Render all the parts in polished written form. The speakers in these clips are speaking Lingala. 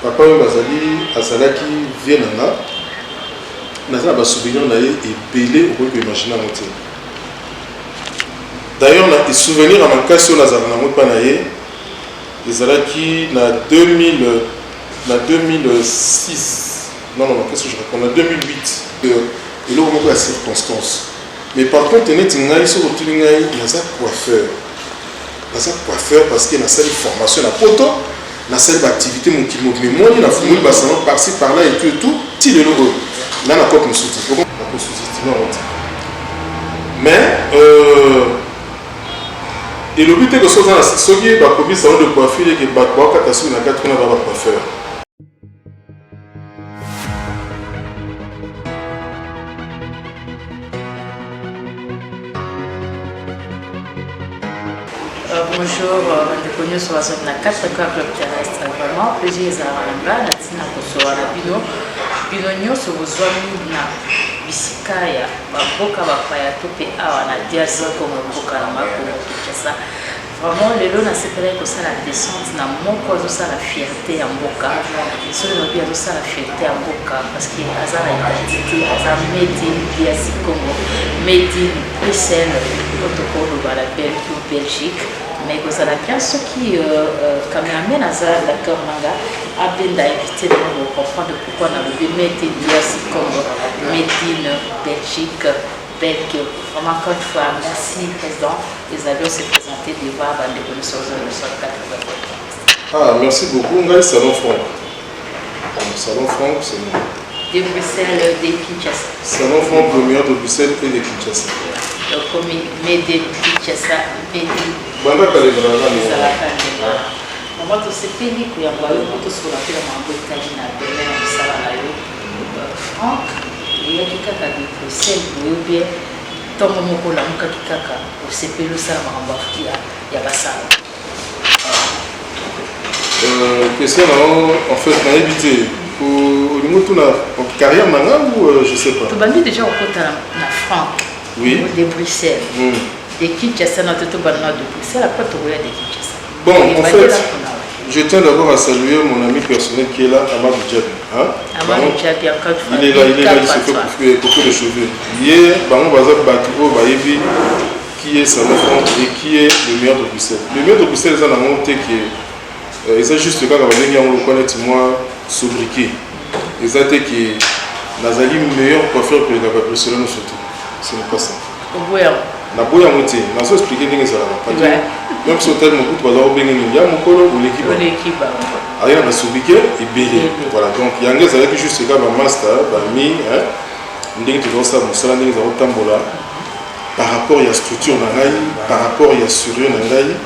papa bazali azalaki vie nanga naza ba souvenir na ye ebele okoki imaginer ngo te. D'ailleurs na souvenir à makasi on azalaka nango mpa na ye ezalaki na 2006 non qu'est-ce que je raconte, en 2008 et là on a la circonstance. Mais par contre neti ngai so rotuli ngai naza coiffeur parce que na salle formation na poto na salle d'activité mon qui mais moi na fumuli ba salon par-ci par-là et tout ti le logo là na cop musuti on peut sous-estimer mais et le but est que ce soit ce qui est ba kobi salon de coiffure et que ba kwa kata sur na 4 na ba coiffeur. Bonjour, je suis connu sur la 4 club terrestre. Vraiment, plaisir à Ranga, Natina Kosoa, Bino sur vos amis na Bisikaya, Baboka Bapaya, Tope Awa, na Diasa, comme Boka, la Mako, Kisa. Vraiment, les lots, c'est vrai que ça la descente, na mon quoi, ça la fierté en Boka. Sur le bien, ça la fierté en Boka, parce qu'il y a la identité, ça made in Biasi Congo, made in Bruxelles, protocole de la Belgique. Mais que ça a bien ce qui quand même amène à ça d'accord manga a bien d'inviter de nous comprendre pourquoi on a le made in Biasi Congo, made in Belgique, Belgique. Vraiment encore une fois merci président. Les avions se présenter devant avant de connaître le 4. Ah merci beaucoup. Ngai Salon Franck. Salon Franck c'est de Bruxelles, de Kinshasa. Salon Franck premier de Bruxelles et de Kinshasa. Le premier mais de Kinshasa et Banda kalebana moi tout c'est pays que y a voyé tout sur la télé mambo italien na belle na sala na yo Franck il y a quelqu'un de Bruxelles ou bien tant moko la muka kikaka au sepelo sala mambo ya basala question en fait na évité au niveau tout na carrière nanga ou je sais pas tu bandi déjà au côté na Franck oui de Bruxelles de Kinshasa na tout banda de Bruxelles après tu voyais de Kinshasa. Bon en fait je tiens d'abord à saluer mon ami personnel qui est là, Amadou Djabi. Amadou Djabi, il est là, il se fait couper les cheveux. Hier, Bango Bazar Batoubo Baïbi, qui est Salon Franck et qui est le meilleur de Bruxelles. Le meilleur de Bruxelles, c'est un monté qui est. Et c'est juste le cas quand on reconnaît moi sobriquet. Et c'est qui est Nazali meilleur coiffeur que les gars Bruxelles surtout. Ce n'est pas ça. Na boya moté, na so expliquer ndenge ça va. Même si hôtel mon coup bazao bengeni ya mokolo ou l'équipe. Aya na sobriquet et belé. Voilà, donc il y a un gars qui juste le gars master, ba mi hein. Ndenge toujours ça mon sala ndenge za otambola. Par rapport à la structure na ngai, par rapport à la surure na ngai,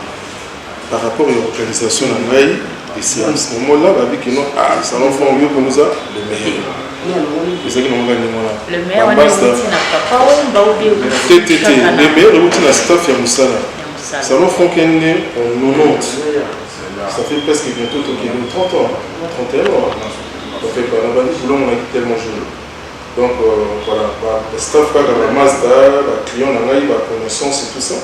par rapport à l'organisation na ngai, et c'est à ce moment-là babi que non ah ça va faire mieux pour nous ça le meilleur. C'est ça qui nous gagne moi. Le meilleur on est na papa ou ba obi. Le meilleur routine na staff ya musala. Salon Franck est né en 90. Ça fait presque bientôt 30 ans, 31 ans. Ça fait pas la bande boulot on a tellement jeune. Donc voilà, le staff par la Mazda, le client na ngai ba connaissance et tout ça.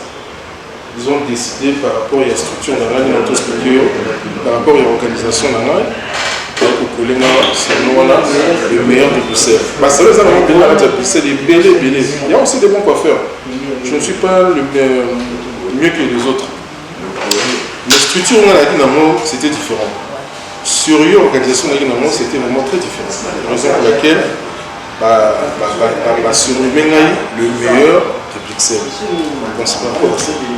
Ils ont décidé par rapport à la structure de notre studio, par rapport à l'organisation de la c'est le meilleur de Bruxelles. Parce que ça Bruxelles est belé. Il y a aussi des bons coiffeurs. Je ne suis pas le mieux que les autres. La structure c'était différent. Sur l'organisation de la c'était vraiment très différent. La raison pour laquelle sur le meilleur de Bruxelles.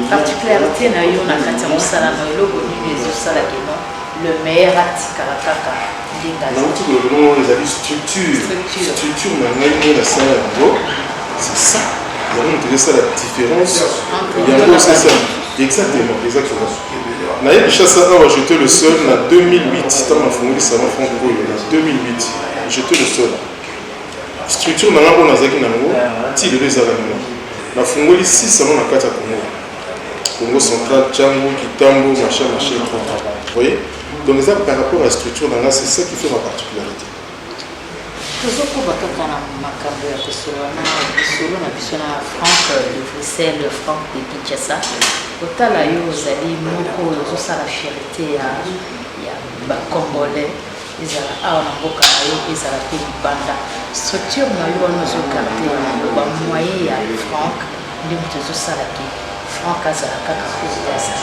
Particularité na yo na kati musala na logo ni les usala keno le meilleur atikala kaka ndinga na uti ko no les avis structure na ngai na sala ngo c'est ça il y a montré ça la différence il y a c'est ça exactement na yé Kinshasa awa j'étais le seul na 2008 tant ma fondé salon Franck na 2008 j'étais le seul structure na ngo na zaki na ngo ti le ezala ngo na fungoli 6 salons na kati ya Congo central, Django, Kitambo, machin. Vous voyez? Donc ça par rapport à la structure dans là, c'est ça qui fait ma particularité. Franck de Bruxelles, Franck de Kinshasa. Autant là, vous allez montrer la fierté à Congolais. ezala awa na mboka na yo ezala te libanda structure na yo wana ozokarte bamoyen ya franc nde moto ezosalaki franc azala kaka kopesa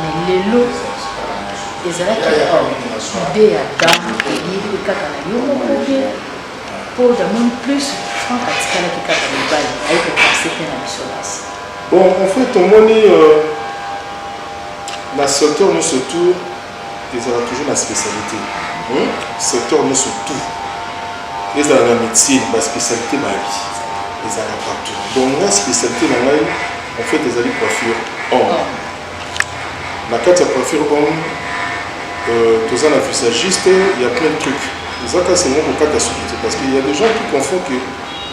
mais lelo ezalaki idée ya dame eyebi kaka na yo moko te mpo damoni plus franc atikalaki kaka mibali ayi kopense te na biso basi. Bon, en fait, omoni na secteur nous surtout ezala toujours la spécialité. Secteur nous surtout ezala na médecine ba spécialité babi ezala partout. Donc la spécialité na ngai en fait ezali coiffure homme. Na kati ya coiffure homme toza na visagiste, il y a plein de trucs. Ezaka c'est mon kokata suki parce qu'il y a des gens qui confondent que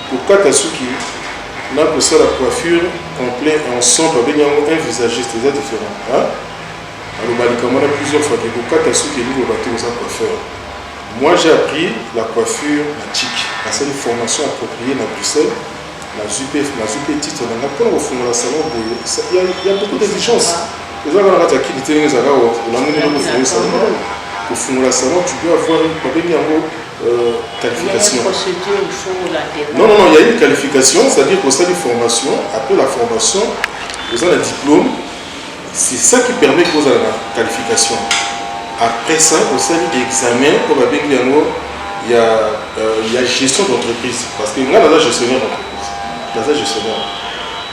kokata suki na kosa la coiffure complet ensemble avec un visagiste c'est différent. Alors, on a plusieurs fois que coiffeur. Moi, j'ai appris la coiffure magique. C'est une formation appropriée dans Bruxelles. La ZUP titre. Il y a beaucoup d'exigences. Les gens qui ont été pour faire le salon, tu dois avoir une qualification. Non, il y a une qualification, c'est-à-dire que c'est une formation. Après la formation, vous avez un diplôme. C'est ça qui permet de poser la qualification. Après ça, au sein de l'examen, il y a gestion d'entreprise. Parce que là, on a gestionnaire d'entreprise.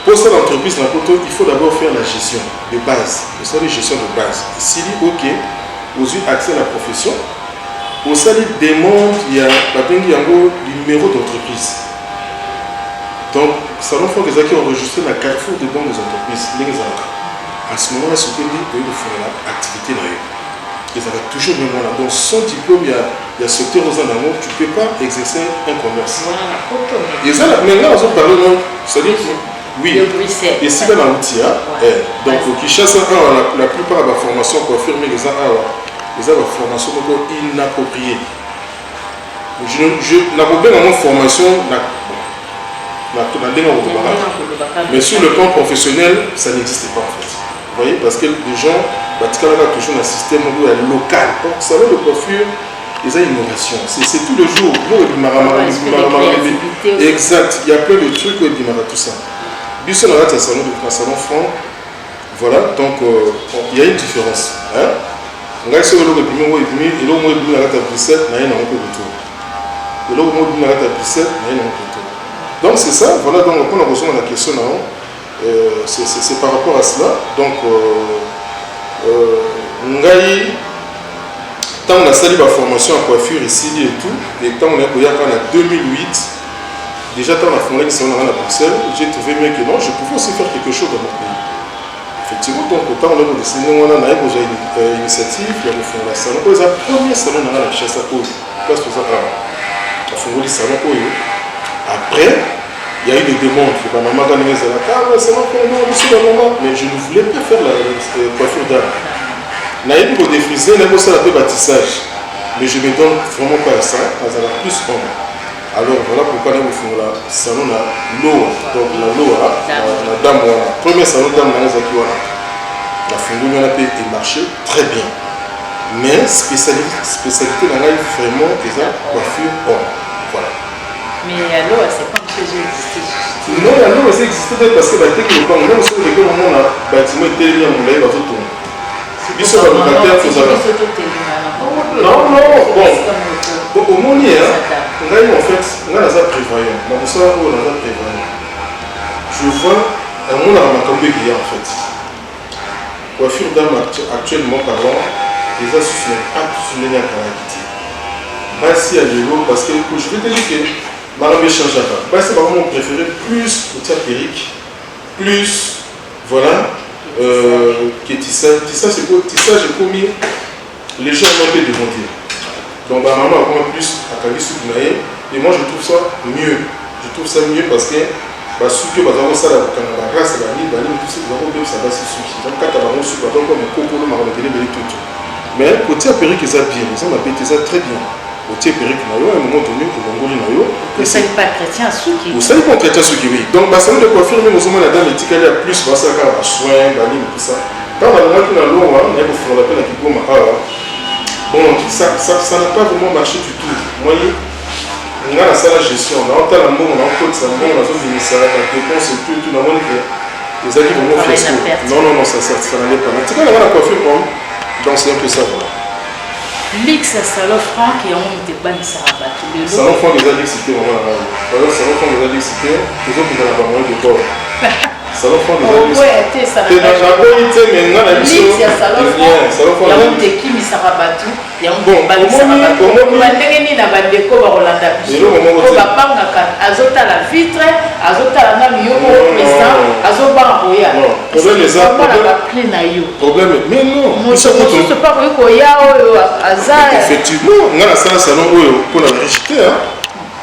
Pour ça, l'entreprise, il faut d'abord faire la gestion de base. C'est la gestion de base. S'il dit OK, vous avez accès à la profession, au sein de demande, il y a le numéro d'entreprise. Donc, ça va faire que les gens enregistrent la carrefour des banques des entreprises. À ce moment-là, ce qu'il dit, il faut l'activité là. Ils avaient toujours le moment là. Donc, sans diplôme, il y a secteur aux amours, tu ne peux pas exercer un commerce. Et ça, maintenant, on parle, c'est-à-dire que, oui, et c'est dans l'outil. Donc, qui chasse la plupart de la formation pour affirmer les gens, ils ont la formation inappropriée. Je n'ai pas de formation, mais sur le plan professionnel, ça n'existe pas en fait. Vous voyez, parce que les gens, toujours un système local. Donc, ça va de coiffure, ils ont une innovation. C'est tout le jour. Exact. Il y a plein de trucs où ils disent tout ça. Bis on a un salon franc. Voilà, donc il y a une différence. On a sur le premier mot et demi, et l'autre mot et demi à Bruxelles, il y a un peu de tout. Et l'autre mot et demi à Bruxelles, il y a un peu de tout. Donc c'est ça, voilà, donc on a besoin de la question là. C'est par rapport à cela. Donc, tant on a sali la formation en coiffure ici et tout, et tant on a eu en 2008, déjà tant on a fondé le salon à Bruxelles, j'ai trouvé bien que non, je pouvais aussi faire quelque chose dans mon pays. Effectivement, donc autant on a décidé, on a une initiative, il y a le salon. C'est le premier salon dans la chasse à eau. Place pour ça, on a fondé le salon. Après, il y a eu des demandes. Maman a dit mais je ne voulais pas faire la coiffure d'âme. Je n'ai pas défrisé, je n'ai pas fait le bâtissage. Mais je ne me donne vraiment pas à ça, parce qu'il y a plus homme. Alors voilà pourquoi nous faisons le salon de l'eau. Donc la Loa, la dame, la première salon de dame, la fondue est marché très bien. Mais spécialité dans la vraiment est la coiffure homme. Voilà. Mais alors, c'est pas que j'ai existé. Non, alors, c'est existé parce que la technique, même si le bâtiment était lié à mon lait, il va tout tourner. Non, bon. Au moins, en fait, on a prévoyant. Je vois un monde à ma tombée qui est en fait. Coiffure d'âme actuellement parlant, les associés pas tous les liens à la quitté. Merci à Diego parce que je vais te dire que Madame changeable. C'est vraiment mon préféré, plus le perruque, plus voilà, que tissage. Tissage, j'ai commis légèrement peu démonté. Donc ma maman a vraiment plus à Kavi Soukinaye et moi je trouve ça mieux. Je trouve ça mieux parce que parce que ça la grâce à la vie, tout ça va se suivre. Donc quand tu as vraiment suivre, donc comme coco, on m'a tout. Mais côté perruque, ils ont bien, ils ont apprécié ça très bien. Côté perruque, à un moment donné, vous ne savez pas chrétien Souki. Vous savez pas chrétien Souki, oui. Donc, ça veut dire quoi faire, mais la dame est dit qu'elle a plus, ça a soin, tout ça. Quand on a l'eau, on a l'appel à Kikoma, Bon, ça n'a pas vraiment marché du tout. Moi, on a la salle de gestion, on a la mort, on a encore ça, on a fait ça, la dépense et tout, on a montré que les alliés vont fiasco. Non, ça n'allait pas. Mais tu vois, on a la coiffure, donc c'est un peu ça. Lix Salon Franck et on était pas mis ça à battre. Salon Franck, les alliés cités, on va la voir. Salon Franck, les alliés cités, les autres, ils n'ont pas moins de corps. Salon Franck, les alliés cités. Ouais, t'es ça. T'es dans la bonne idée, mais non, la mission. Lix, il y a Salon Franck. Il y a un qui mis ça à battre. Il y a un qui bat ça à battre. On va dégainer dans la déco, on l'a tapé. On va pas m'accorder. Azota la vitre, azota la name, yo, président, azoba en roya. Non, problème est ça. Problème, mais non. Moi, je ne sais pas pourquoi il y a un effectivement, on a la salon pour la richité.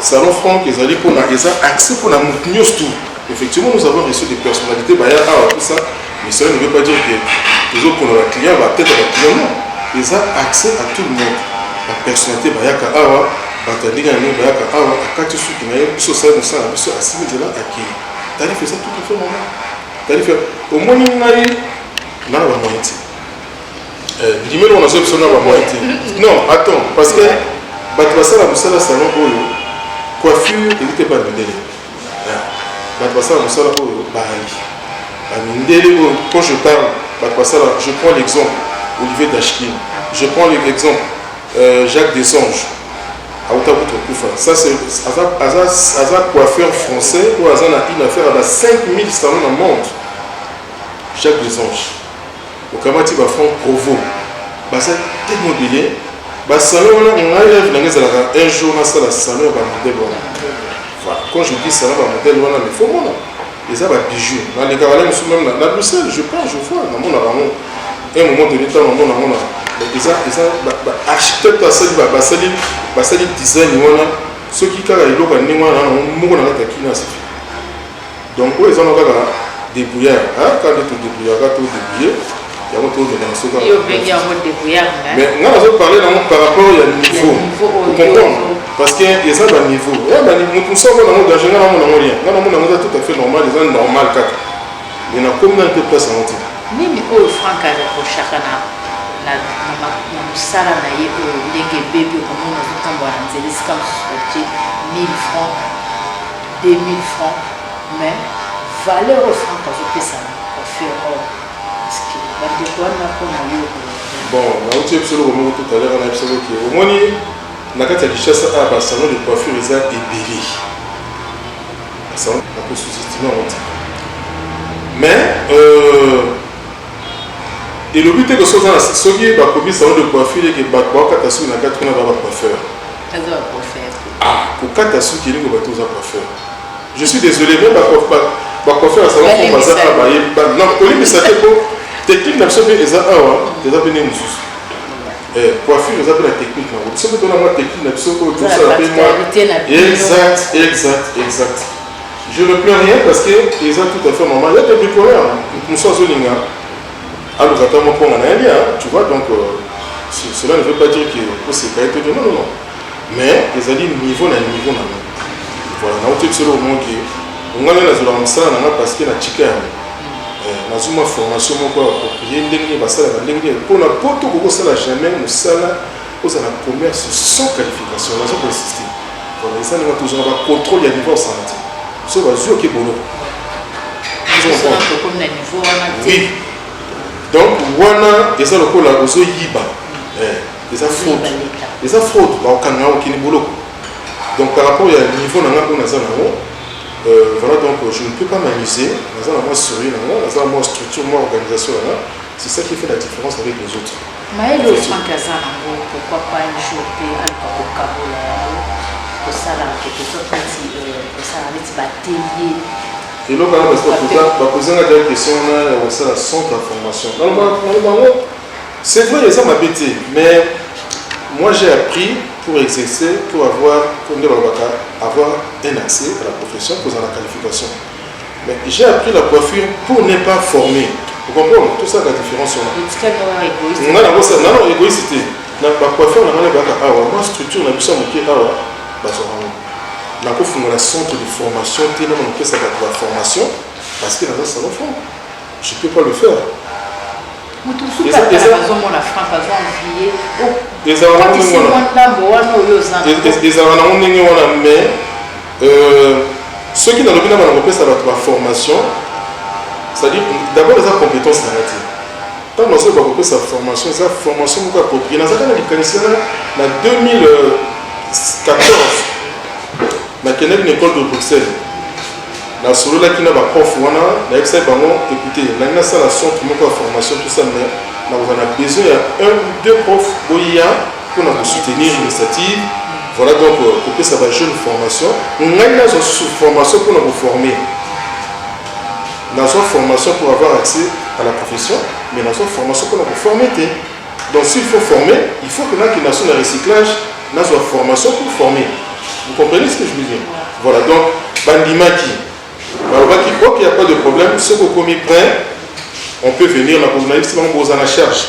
Salon Franck, ils allaient pour accès pour la montagne tout. Effectivement, nous avons reçu des personnalités, tout ça, mais cela ne veut pas dire que les autres, pour nos clients, peut-être les clients, non. Ils ont accès à tout le monde. La personnalité, au moins, non, attends, parce que la salon coiffure, il n'était pas de délai. Quand je parle, je prends l'exemple Olivier Dachkin, je prends l'exemple Jacques Desanges. Ça c'est un coiffeur français où il a une affaire à 5000 salons dans le monde. Jacques Desanges. Au Kamati Franck Provo. C'est tellement bien. Salon, on a un jour dans le salon, quand je dis salon, il faut moi. Ils ont des bijoux. Dans les gars, même dans Bruxelles, je vois. Dans mon moment donné, ils ont architecte à ça, design, ceux qui ont donc, ils ont débrouillard. Quand ils sont débrouillés, il y a un peu de mais on a parlé par rapport au niveau. Vous comprenez? Parce qu'il y a un niveau. Nous sommes dans le danger, on a tout à fait normal, les gens normal. Mais on a combien de places à monter? Mais Franck a reproché à la salle à les bébés, comme on a tout en bois, c'est 1000 francs, 2000 francs, mais valeur au franc, quand je fais ça, pour faire. Bon, on a dit absolument tout à l'heure, on a absolument qui au moins, on a quand il y a un salon de coiffure, ils ont ébélé. Ça, on peut sous-estimer, on dit. Mais, et le but est que ce qui est le salon de coiffure, et que Bakatasou n'a qu'à trouver un coiffeur. Pour Katassou qui est le coiffeur. Je suis désolé, mais coiffeur à salon pour passer à Baye. Non, Colin, ça fait pour. Technique d'absorber les coiffure, ils appellent la technique. Si vous avez la technique d'absorber, exact. Je ne plains rien parce qu'ils ont tout à fait normal. Il y a des bricoleurs. Nous sommes au Linga. Alors, tu vois, donc, cela ne veut pas dire que c'est caractère de non. Mais ils ont dit niveau. Voilà, on a dit que on a parce qu'il y a un chicken. Dans une formation appropriée, pour la porte, on jamais au commerce sans qualification. Voilà, ça nous a toujours un contrôle du niveau santé. Ce va jouer qui est bon. Oui. Donc, voilà, et ça le coup là, aux yiba. Les fraudes, donc par rapport au niveau voilà, donc je ne peux pas m'amuser dans un sourire, dans une structure, une organisation. C'est ça qui fait la différence avec les autres. Mais le Franck pourquoi pas un jour au Kabola, pour ça, quelque chose pour ça, avec atelier. Et donc, on a des questions, on a un centre de formation. C'est vrai, ça m'a bêté, mais moi j'ai appris pour exercer, pour avoir un accès à la profession, pour la qualification. Mais j'ai appris la coiffure pour ne pas former. Vous comprenez? Tout ça, la différence. Non, égoïsité. La coiffure, on a une structure, on a besoin de un centre de formation, la formation, parce que dans un salon franc, je ne peux pas le faire. ceux qui dans le bilan vont faire la formation, c'est-à-dire d'abord les compétences narratives. Tant que nous avons fait sa formation, c'est la formation qui est appropriée. Dans en 2014, dans une école de Bruxelles, dans ce là qui n'a pas prof, on a écouté, on a la centre de formation, tout ça, mais on a besoin d'un ou deux profs pour nous soutenir l'initiative. Voilà donc pour que ça va jouer une formation. On a une formation pour nous former. Dans une formation pour avoir accès à la profession, mais dans une formation pour nous former. Donc s'il faut former, il faut que nous ayons un recyclage, dans une formation pour former. Vous comprenez ce que je veux dire? Voilà, donc, Bandimaki, il n'y a pas de problème, ce qu'on est prêt, on peut venir, on a la charge.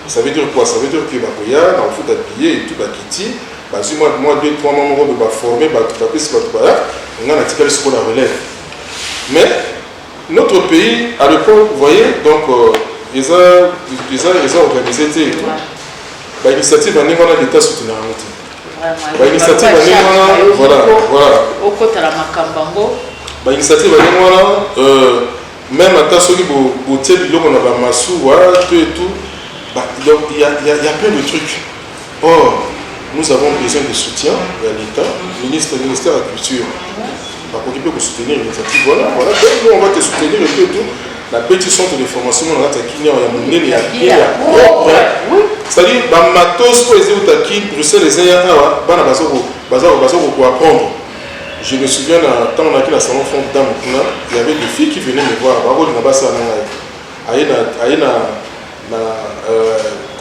Ça veut dire quoi? Ça veut dire que on faut habiller et tout, moi, 2-3 mois, on va former, on a un article sur la relève. Mais, notre pays, à l'époque, vous voyez, donc, ils ont organisé l'initiative en État l'État soutenir l'initiative l'initiative même à ceux qui ont massou et tout, il y a plein de trucs. Or, nous avons besoin de soutien à l'État, ministère de la Culture, pour soutenir l'initiative. Voilà, donc nous on va te soutenir et tout. La petite centre de formation, on a taquiné, il y a c'est-à-dire, matos pour les États Bruxelles, les Ayana, pour apprendre. Je me souviens, quand on a quitté la salon fond d'âme, il y avait des filles qui venaient me voir.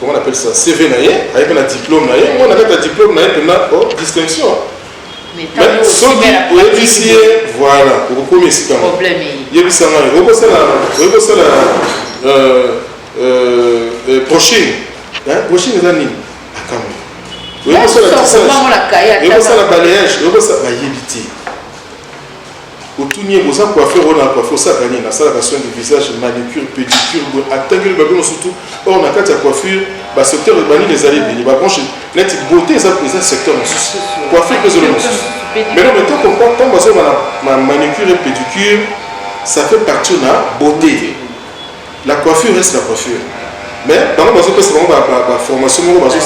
Comment on appelle ça? CV, avec un diplôme. On a un diplôme, distinction. Mais ceux qui ont ici, voilà, pour comment ici quand même. Il y a eu ça, prochaine. Prochaine est l'année. Il y a un balayage, il y a un éviter. Au tout niveau, ça coiffeur, on a coiffé, ça gagné. La salvation du visage, manucure, pédicure, atteindre le babylon surtout. Or, on a quatre coiffure, le secteur urbain, les allées, les branches, net beauté, ça c'est secteur en sous. Coiffure, les zones en sous. Mais non, mais tant qu'on ma manucure et pédicure, ça fait partie de la beauté. La coiffure reste la coiffure. Mais dans le c'est vraiment la formation, c'est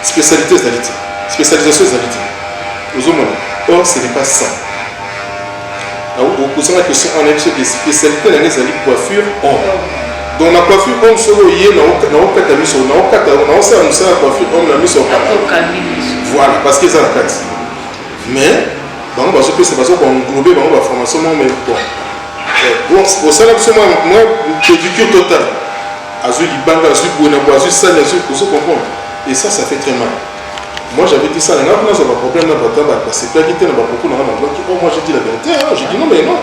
spécialité d'alité. Spécialisation d'alité. Or, ce n'est pas ça. Au posant la question, on a une spécialité dans les coiffures. Donc, la coiffure, on se voit, voilà, parce que c'est la carte. Mais, on va se faire englober la formation, mais bon. Au sein de moi, pédicure totale. Azul Ibanga, Azul Bonabo, Azul Sal, Azul, vous comprenez. Et ça fait très mal. Moi j'avais dit ça, il y a un problème c'est pas quitté, moi j'ai dit la vérité, j'ai dit non mais non.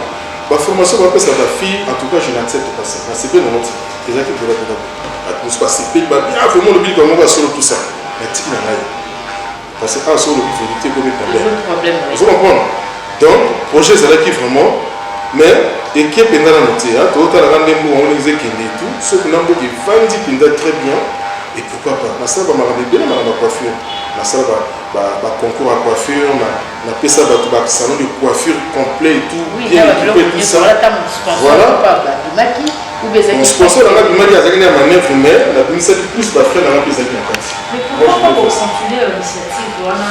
La formation va passer à la fille, en tout cas je n'accepte pas ça. C'est bien non, c'est ça qui peut être là. C'est bien, vraiment le but comment on va sur tout ça. Mais parce que sur le vérité comme il problème. Vous comprenez. Donc, projet c'est là qui vraiment, mais équipe est dans la noté, tout à l'heure on les équilibres et tout, ceux qui n'ont pas vendent très bien. Et pourquoi pas? La salle va m'arranger bien dans la coiffure. La salle va concours à coiffure, on a fait ça dans le salon de coiffure complet et tout. Oui, bien équipé, tout ça. Voilà. Mon sponsor dans la Bimaki a gagné la manœuvre, mais la Bimaki plus va faire dans la Bimaki en fait. Mais pourquoi pas vous continuer l'initiative? On a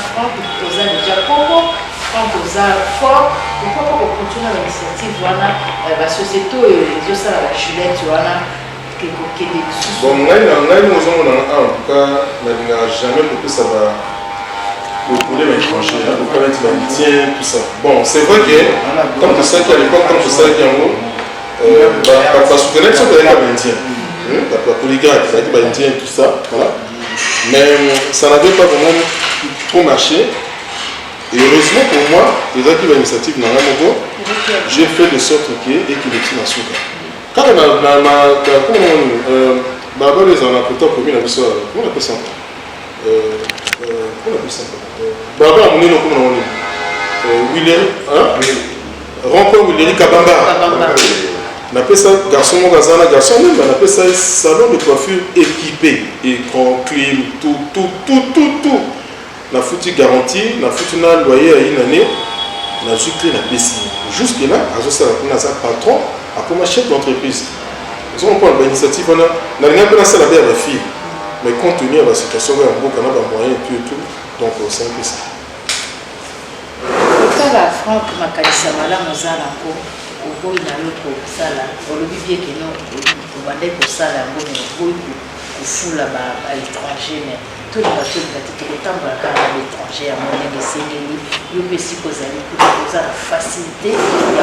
déjà quand vous avez fort, pourquoi pas vous continuer l'initiative? La société, les autres, la Juliette, bon, en tout cas, on n'a jamais pour que ça va pour les étrangers, pour que l'Indien, tout ça. Bon, c'est vrai que, comme tu sais qu'à l'époque, comme tu sais qu'il y a un mot, la soutenance, c'est avec l'Indien. La polygraphe, c'est avec l'Indien et tout ça. Voilà. Mais ça n'avait pas vraiment trop marché. Et heureusement pour moi, les actifs de l'initiative dans la Mogo, j'ai fait de sorte qu'il y ait équilibre dans ce cas. Quand on a les en apportant pour comment on appelle ça? Comment on appelle ça? Baba Mounino, comment on dit? William, hein? Rencontre William Kabamba. On appelle ça garçon, même, on appelle ça salon de coiffure équipé. Écran, clim, tout. On a foutu garantie, on a foutu un loyer à une année, on a juste créé la PCI. Jusque-là, on a un patron, comme chef d'entreprise. Nous avons pas l'initiative, on a rien à ça la fille. Mais compte tenu de la situation, on a un moyen et tout. Donc, c'est un peu ça. La Franck Makanisa Mala Mozala ko oboyi na loko sala olobi bien que non obande ko sala ngoni oboyi kufula ba étranger mais tout le bateau de la tête kotambola kaka l'étranger ya monene esengeli yo mpe siko ozali kuta koza na facilité ya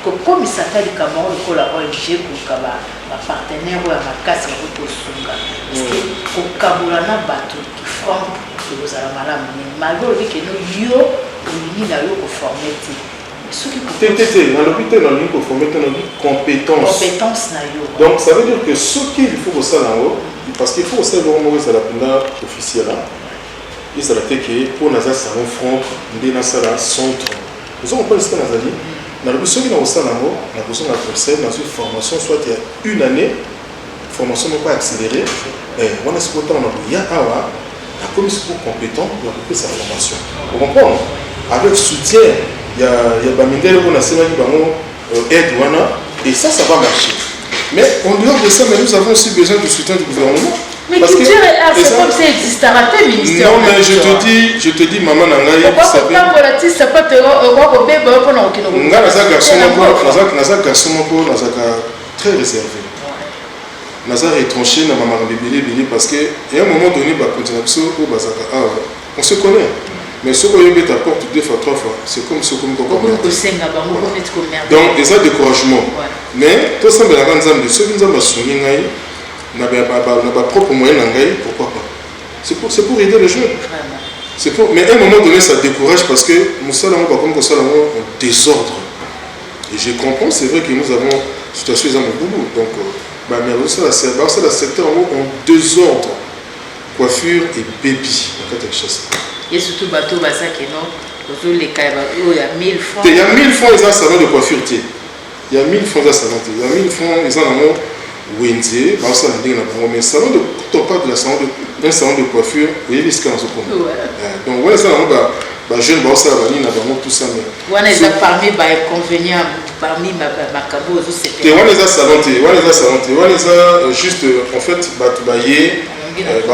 kokomisa kaka likambo lokola ONG koluka bapartenaire oyo ya makasi bakoki kosunga parceke kokabola na bato Franck ekozala malamu nini malgré olobi que non yo olingi na yo koforme te dans l'hôpital, on a une compétence. Donc ça veut dire que ce qu'il faut ça là-haut, parce qu'il faut aussi voir moi ça la première officielle là, et ça la fait que pour nous ça un front, on est dans ça là centre. Nous avons pas ce qu'on a dit. Dans le besoin dans ça là-haut, on a besoin d'un procès dans une formation soit il y a une année, formation non pas accélérée, et on a ce qu'on a il y a la commission compétente pour occuper sa formation. Vous comprenez? Avec soutien. Il y a Bamindele qui a aide et ça va marcher. Mais en dehors de ça, nous avons aussi besoin du soutien du gouvernement. Mais culture et art, c'est comme ça existe à la ministère. Non, mais je te dis, maman Nangaï, vous savez. Très réservé. Naza retranché na maman Bébélé parce que y a un moment donné, on se connaît. Mais ce qu'on y t'apporte 2 fois, 3 fois, c'est comme ce qu'on peut comprendre. Donc, il y a des découragements. Mais, tout ça, ceux qui nous ont soumis, n'a pas propre moyen, pourquoi pas? C'est pour aider les jeunes. Mais à un moment donné, ça décourage parce que nous sommes en désordre. Et je comprends, c'est vrai que nous avons une situation dans le boulot. Donc, mais aussi, c'est le secteur en désordre. Coiffure et baby. Et surtout, bateau bazak et non, il y a 1000 francs. Il y a 1000 francs, ils ont un salon de coiffure. Il y a 1000 francs, ils ont un salon. Il y a 1000 francs, ils ont un Wendy, mais salon de, quand on parle de un salon de coiffure, vous voyez les scans au fond. Donc, voilà, ça, jeune, tout ça. On est parmi les inconvénients, parmi ma cabo, c'est. On les a salentés, on les a juste, en fait, balayés.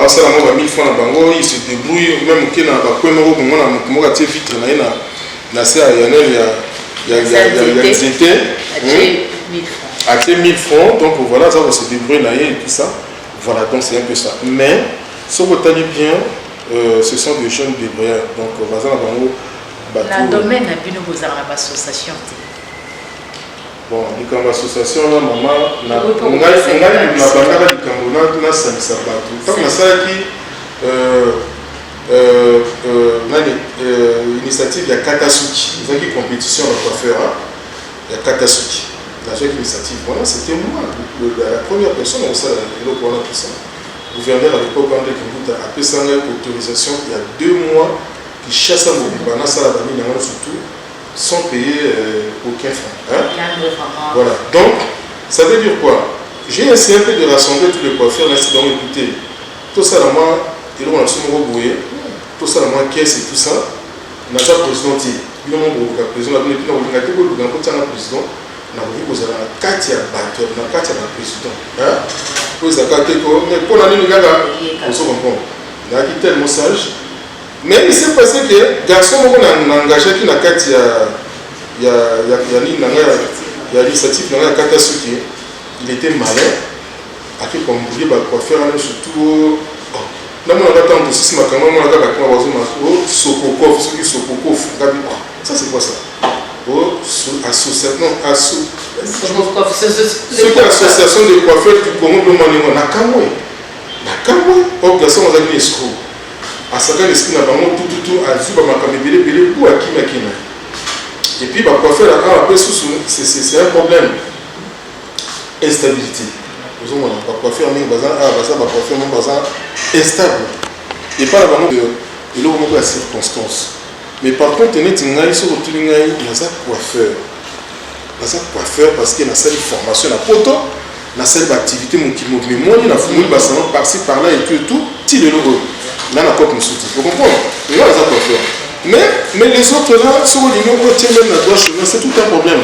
Ça va 1000 francs na bango, il se débrouille même qu'il na ba kwema ko ngona moka tie vitre na ina na sa ya nzete à 1000 francs donc voilà ça va se débrouiller là et tout ça voilà donc c'est un peu ça mais ce que tu as dit bien ce sont des jeunes débrouillards donc vaza na bango bateau na domaine na bino vous avez une association. Bon, comme association, là, maman, on a l'initiative, il y a Katasuki. Il y a une compétition à coiffeur. Il y a Katasuki. La seule initiative, voilà, c'était moi, la première personne, on sait, tout ça. Le gouverneur à l'époque, André Kimbuta a appelé ça une autorisation il y a 2 mois, qui chasse à Mobibana, ça la famille, surtout. Sans payer aucun franc. Hein? Voilà. Donc, ça veut dire quoi? J'ai essayé un peu de rassembler tous les coiffeurs, là, c'est donc écouter. Tout ça, là, moi, il y a tout ça, là, moi, caisse et tout ça. On a déjà président, il y a un président, il y a un président, on a vu que vous avez un 4 batteur, on a 4 président. Hein? Vous avez un mais pour l'année, les gars, on se comprend. Il y a quitté le message. Mais il s'est passé que les garçons ont engagé qui n'a qu'à il y a l'initiative dans la Katasuki. Il était malin. A fait comme vous voulez, coiffeur, surtout. Là, on a attendre aussi ma caméra, on a attendre Sokokov, ceux qui Sokokov. Ça, c'est quoi ça? Association. C'est quoi l'association de coiffeurs du Congo de Manémo? Nakamwe. Oh, garçon, on a dit escroc. À certains esprits, on a tout, à Zuba, Makamébélé, pour Akina. Et puis, c'est un problème. Instabilité. Nous avons un coiffeur, instable. Et pas la la circonstance. Mais par contre, il y a un coiffeur. baza coiffeur parce que na sali formation na poto na sali d'activité mokili moni na fumuli basalon par-ci par-là et tout ti le logo là na coque musuti vous comprenez là baza coiffeur mais les autres là sur les noms tient même la droite chemin c'est tout un problème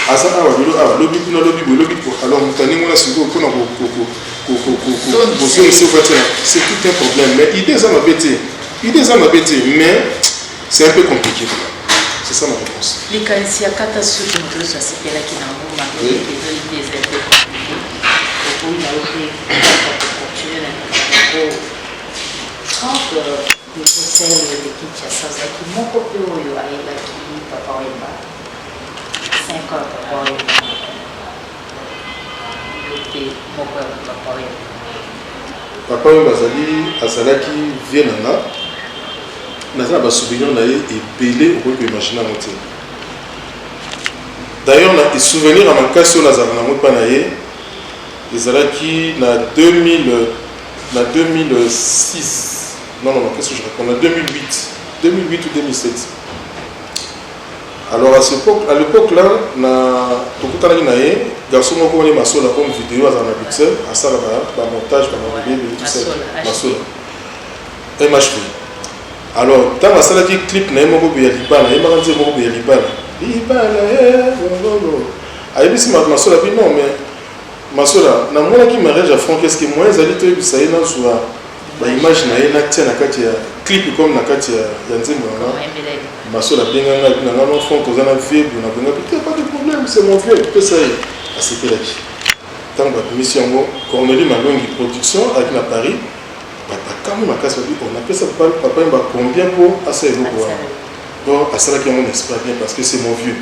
asa awa bilo awa lobi kuna lobi pour alors mutani mona siko kuna c'est tout un problème mais idée ça m'a bêté mais c'est un peu compliqué. C'est ça ma réponse. Les cas ici à Katasu qui nous donne ça c'est là qui n'a pas marqué des effets compliqués. Au bout il a aussi continuer quand le conseil de Kinshasa qui mon copain yo aïla qui papa wemba 5 ans papa wemba yote moko papa wemba papa wemba azalaki vienanga naza ba souvenir na ye ebele okoki imaginer yango te d'ailleurs na souvenir ya makasi oyo nazalaka nango mpa na ye ezalaki na 2006 non qu'est-ce que je raconte en 2008 ou 2007 alors à l'époque là na tokutanaki na ye garçon moko wani masola comme vidéo aza na Bruxelles asala ba montage ba mabebe tout ça masola MHP alors tant asalaki clip na ye moko boya libala ye makanzi moko boya libala ayebisi masola bi non mais masola namonaki mariage ya Franck est-ce que moi ezali toyebisa ye nazwa baimage na ye natia na kati ya clip comme na kati ya nzembo nanga masola abenganga epi nanga no Franck oza na vie bo nabenga pe pas de problème c'est mon vieux pesa ye asepelaki ntango bapimisi yango Cornelie Malongi production avec na Paris bakami makasi babi on apesa papa yemba combien pour asa eloko wana donc asalaki yango n'espère bien parce que c'est mon vieux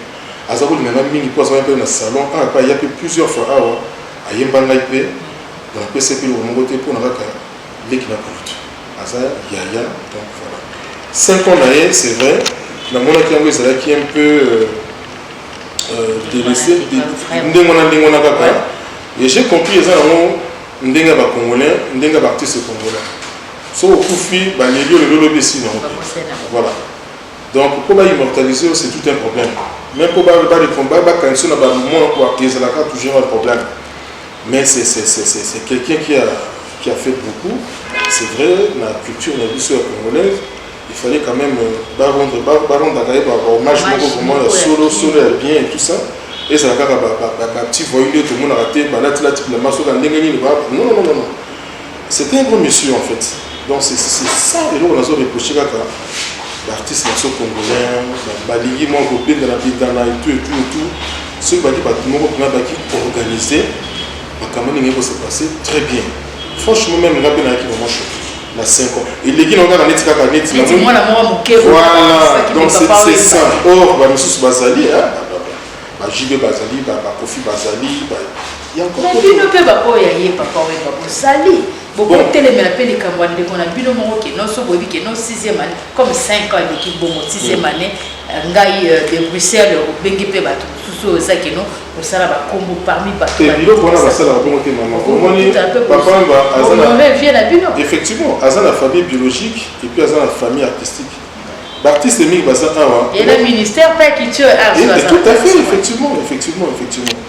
aza kolinganga mingi po azala mpe na salon apa ya mpe plusieurs fois awa ayemba ngai mpe napesa epe eloko moko te mpona kaka leki na kolutu aza yaya donc voilà 5 ans na ye c'est vrai namonaki yango ezalaki un peu délaissé ndenge wana kaka et j'ai compris eza nango ndenge ya bacongolais ndenge ya baartiste congolais so okufi baleli olelo lobi esi nango voilà donc mpo baimmortaliser c'est tout un problème même mpo bakanisi na bamona ezalaka toujours un problème mais c'est quelqu'un qui a fait beaucoup c'est vrai la culture na biso ya congolaise il fallait quand même rendre hommage moko vraiment ya solo ya bien et tout ça et ça kaka petit voyou tout le monde a raté balati la masoka ndenge nini non c'était un gros monsieur en fait donc c'est ça et donc on a zo reproché kaka l'artiste naso congolais balingi moi ko benga na bidana et tout ce baki bato moko na baki organisé bakamani ngeko se passer très bien franchement même nga bena ki vraiment choqué na 5 ans et les gens ont net kaka net voilà donc c'est ça or ba misusu bazali ba jibe bazali ba kofi bazali il y a encore bino pe ba oya ye papa we ba bozali beaucoup telemela pe les kamwande ko na bino moko ke non so bobi ke non 6e année comme 5 ans d'équipe bon 6e année ngai de Bruxelles au bengi pe bato susu za ke non au sala ba kombo parmi bato et bilo kona ba sala ba te maman omoni papa ba azana vient la bino effectivement azana famille biologique et puis azana famille artistique l'artiste est mis basa awa et le ministère pas qui tue tout à fait effectivement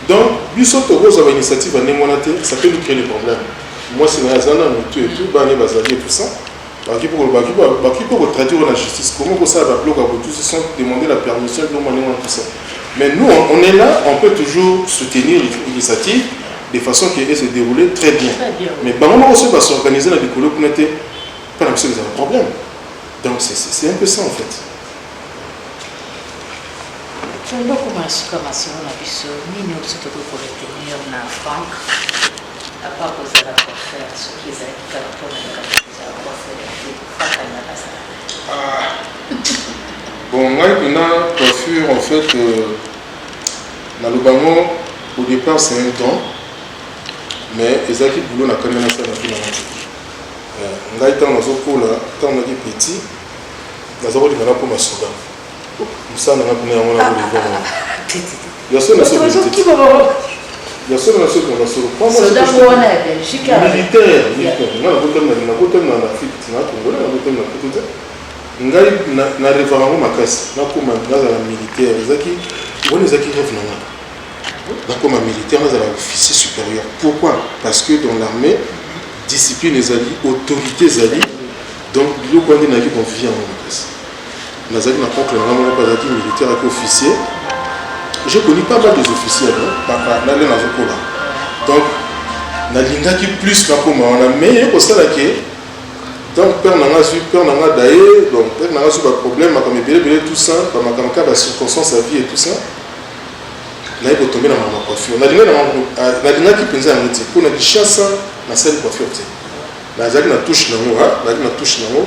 donc biso to roza ba initiative nengona te ça peut nous créer des problèmes moi c'est azana tout et tout bani bazali et tout ça baki pour traduire la justice comment ça va bloquer pour tous ils sont demander la permission de nous tout ça mais nous on est là on peut toujours soutenir l'initiative de façon qu'elle se déroule très bien mais on aussi va s'organiser dans des colloques pour n'être pas l'impression qu'ils ont un problème donc c'est un peu ça en fait ndoko masuka masolo na biso nini oso toko retenir na Franck à part kozala kofaire soki ezalaki kaka mpona kozala kofaire bon ngai mpena coiffure en fait nalobango au départ c'est un don mais ezalaki boulot nakani nasala mpe na mati ngai ntango nazokola ntango naki petit naza kolingana mpo masoda mosala nanga mpena yango nakolivana yaso nasoki militaire nga nakotami na afrique na congolais nakotami na afrique te ngai na revaka yango makasi nakoma nazala militaire ezaki wana ezaki rêve na nga comme un militaire, mais un officier supérieur. Pourquoi? Parce que dans l'armée, discipline les alliés, autorité les alliés, donc le point de vue confié en mon place. Nazali n'a pas que le militaire et officier. Je connais pas mal des officiers, donc nalinga qui plus na comme on a mais au sein là donc père n'a d'ailleurs donc père n'a pas problème comme il tout ça par ma camarade la circonstance sa vie et tout ça là il peut tomber dans ma coiffure nalinga qui pensait à métier pour na chasse na salle coiffure na zaki na touche na moi na touche na moi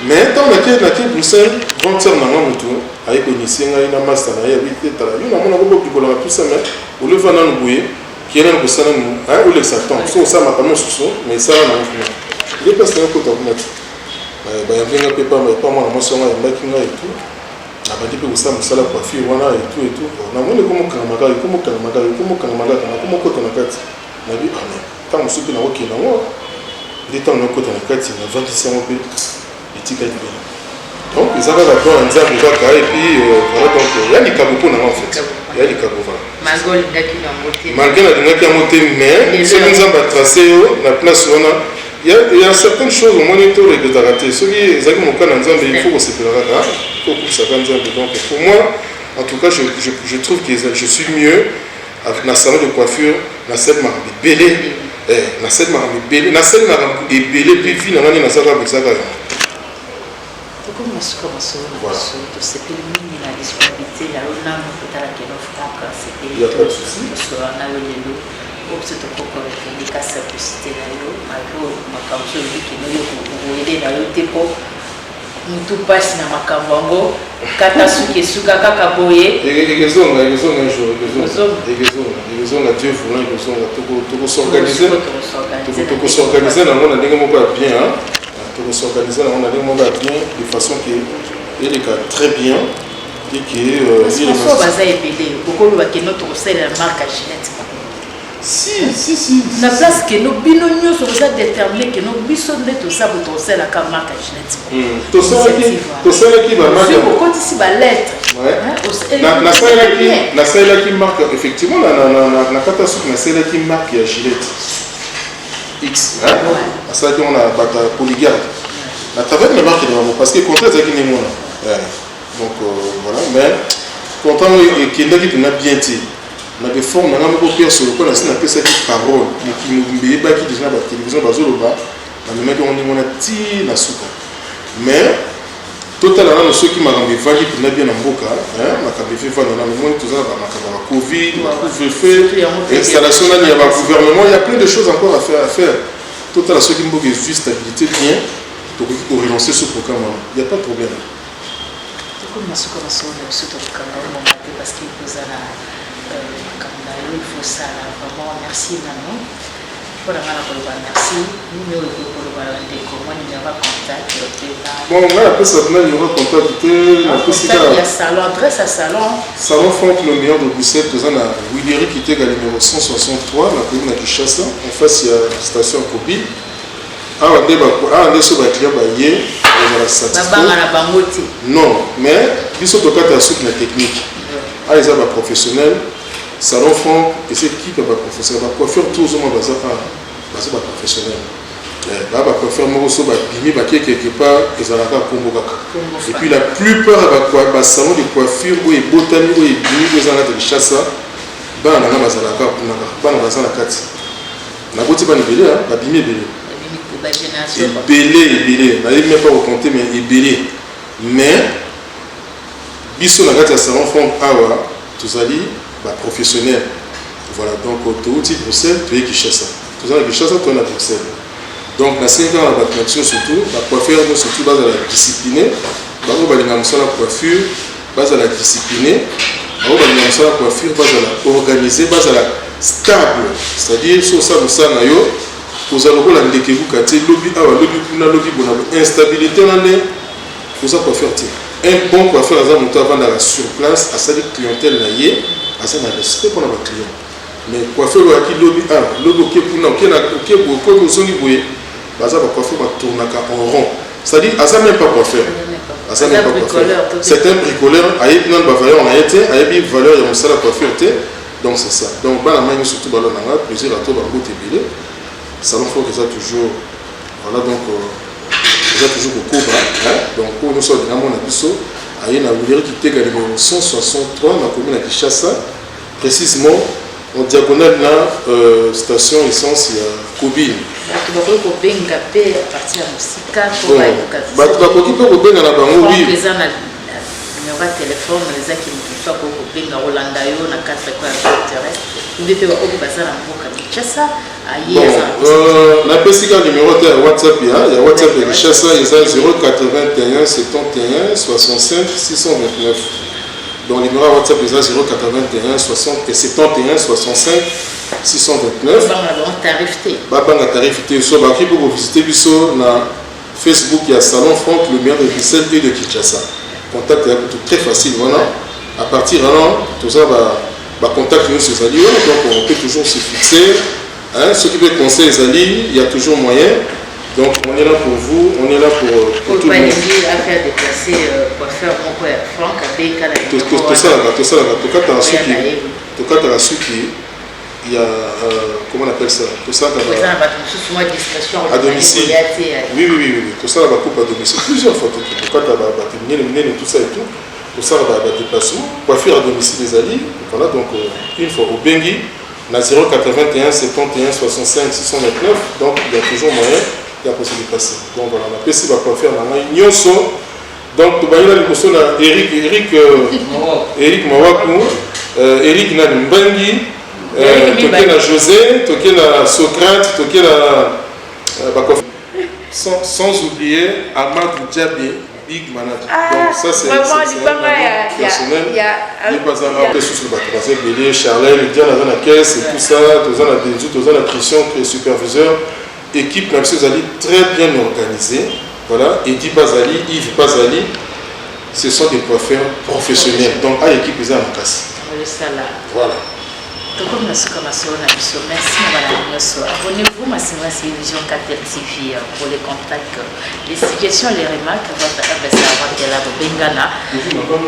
mais tant que na pour ça volontaire na moi tout avec connaissance na master na ya vite tala yo na mona ko ko tout ça mais au lieu vana ngoué qui est là pour ça ou les satans so ça m'a pas mon sousou mais ça na il est passé un peu de net bah il y a pas moi moi sur moi il et tout na ba dit que ça me sala coiffure wana et tout na mona comme kamaka comme ko to na kati na bi ana tant mo soupe na ko na moi il est temps na ko to na kati na 26 ans peu etika du donc ils avaient la bonne nzambe kaka et puis voilà donc il y a des kaboko na en fait il y a des kaboko malgré la dingue qui a monté mais ce que nous avons tracé la place où il y a certaines choses au moniteur et de rater ceux qui ont mon cas il faut qu'on se prépare il faut que ça donc pour moi en tout cas je trouve que je suis mieux avec la salon de coiffure la scène m'a belé la scène m'a belé la scène m'a belé puis finalement na ça avec ça comme voilà. C'est que la disponibilité, la loi n'a que nos francs, c'était tout souci, parce qu'on a eu les lots, pour ce que les cas simplicité, malgré ma campagne qui nous a aidé dans le dépôt. Tout passe dans ma campagne, Katasuke Sukaka Kaboye. Et les hommes, Dieu voulant, ils s'organiser. Tout s'organiser dans le monde, bien. Pour s'organiser on a des moments bien de façon qu'il est très bien et qui parce qu'on soit basé et pédé beaucoup de notre c'est la marque à Ginette si la place que nos binonios sont ça déterminé que nos bisons de tout ça pour c'est la marque à Ginette tout ça qui va marquer pourquoi ici va l'être la salle qui marque effectivement la catastrophe la salle qui marque à Ginette X, ça dit on a battu polygarde. La taverne me marque énormément parce que contrat c'est qui n'est moi. Donc voilà, mais content et qui n'a bien dit. On a des formes, on a beaucoup pire sur le point, on a appelé ça qui parole, qui nous dit pas qui déjà la télévision basée là-bas, on a même on a tiré la soupe. Mais totalement ceux qui m'ont rendu vague qui n'a bien en boca, ma cabine fait dans le monde tout ça, ma Covid, ma couvre-feu, installation là, il y a un gouvernement, il y a plein de choses encore à faire. Totalement ceux qui m'ont dit juste stabilité bien, pour relancer ce programme, il n'y a pas de problème. Parce qu'il faut ça il faut ça vraiment merci Manon. Merci. Bon, on a appelé ça numéro de contact. Il y a salon, adresse à salon. Salon Franck le meilleur de Bruxelles, nous avons Willeri qui était à numéro 163, la commune de Kinshasa. En face, il y a la station Kobi. On a sur la client non, mais ils sont au cas de la technique. Ah, ils ont professionnel. Salon Franck, et c'est qui peut pas professionnel? Quoi faire tous au monde dans un professionnel. Bah coiffeur moroso bah bimi bah quelque part ils ont la et puis la plupart bah salon de coiffure où est botanique où est bimi aux ans de chasse bah on a mazalaka bah on va la carte na boti bah belé hein bah bimi belé bah il même pas au compter mais belé mais biso na carte salon fond awa tous ali bah professionnel voilà donc tout type Bruxelles tu es qui chasse tous ali qui chasse toi na Bruxelles. Donc, la 5 ans, la vaccination surtout, la coiffure, surtout, base à la disciplinée. La coiffure, base à la disciplinée. La coiffure, base à la organisée, base à la stable. C'est-à-dire, sur ça, vous savez, vous avez la ndekegu kati, lobby, instabilité, vous avez coiffure. Un bon coiffeur, avant d'aller sur place, à sa clientèle, à sa respect pour nos clients. Mais coiffeur, lobby, baza ba coiffeur ba tournaka en rond, c'est-à-dire asa même pas coiffeur, asa même pas coiffeur, c'est un bricoleur ayebi nan ba valeur on a été ayebi valeur ya mosala coiffure te Donc c'est ça. Donc la main surtout dans le plaisir à toi dans le tébélé. Salon fort déjà toujours. Voilà donc déjà toujours au Cobra. Donc pour nous sommes dans mon abisso. Aïe na voulu quitter le numéro 163 dans la commune de Kinshasa. Précisément en diagonale la station essence il y a Kobine. Donc on peut bengaper à partir de Mosika pour aller au Kazi. Bah tu vas peut benga na bango oui. Numéro de téléphone les gens qui ne sont pas au benga Rolanda yo na 4 terrestre. Nous devons au bazar en Boka Kinshasa. Bon, la PCK numéro de WhatsApp il y a WhatsApp de Kinshasa il y a 081 71 65 629. Donc le numéro WhatsApp est 081 60 71 65 629. Banga tarif T. So baki pour visiter biso na Facebook il y a Salon Franck le maire de Bruxelles et de Kinshasa. Contact est très facile voilà. À partir de là tout ça va contacter nous sur Zali donc on peut toujours se fixer. Hein, ceux qui veulent conseiller Zali, il y a toujours moyen. Donc on est là pour vous, on est là pour tout le monde. À faire déplacer pour faire mon père Franck avec tout ça là il y a comment on appelle ça tout ça à domicile. Oui tout ça là va couper à domicile plusieurs fois tout ça et tout tout ça va déplacement coiffure à domicile des alliés voilà donc une fois au Bengi na 081 71 65 629 donc il y a toujours moyen il y a possibilité de passer donc voilà on a PC va coiffure maintenant Nyonso donc tu vas y aller pour ça Eric Mawaku Eric Mbangi toqué na José toqué na Socrate toqué na sans oublier Amadou Diaby Big Manager. Donc ça c'est personnel. Il n'y a pas un peu sur le bateau. Charlène, il y a la caisse et tout ça, tous en adéduit, tous en nutrition, superviseur, équipe comme ça, très bien organisée. Voilà, Eddie Bazali, Yves Bazali, ce sont des coiffeurs professionnels. Donc à l'équipe ils ont en casse. Voilà. Merci abonnez-vous à ma télévision 4 TV pour les contacts, les suggestions, les remarques. Votre adversaire de la Bengana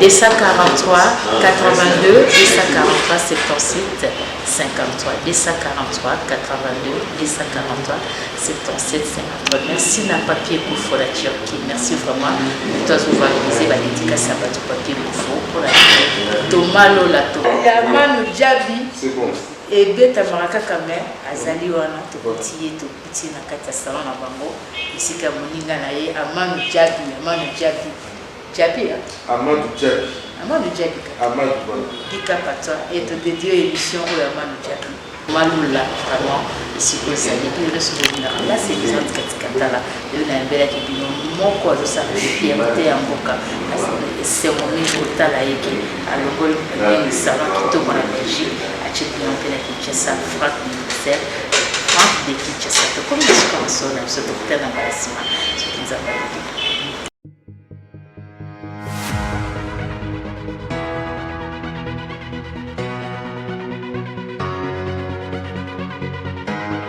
243 82 243 77 53 243 82 243 77 53. Merci na papier pour la Turquie. Merci vraiment. Toi vous valoriser la dédicace à votre papier pour la Thomas Lola Manu Diaby. Et beta maraka kame azali wana to petit na kati salon na bango ici ka moninga na ye Amadou Diaby dika patwa et te dédié émission ou Amadou Diaby malula vraiment ici ko sali puis le souvenir là c'est les autres katikatala et na mbela ki bino moko zo sa fierté ya mboka c'est mon niveau tala yeki alongol ni salon qui to mona Belgique a chepino pela Kinshasa Franck de Kinshasa to comme ce qu'on sonne ce docteur na basima ce qu'ils avaient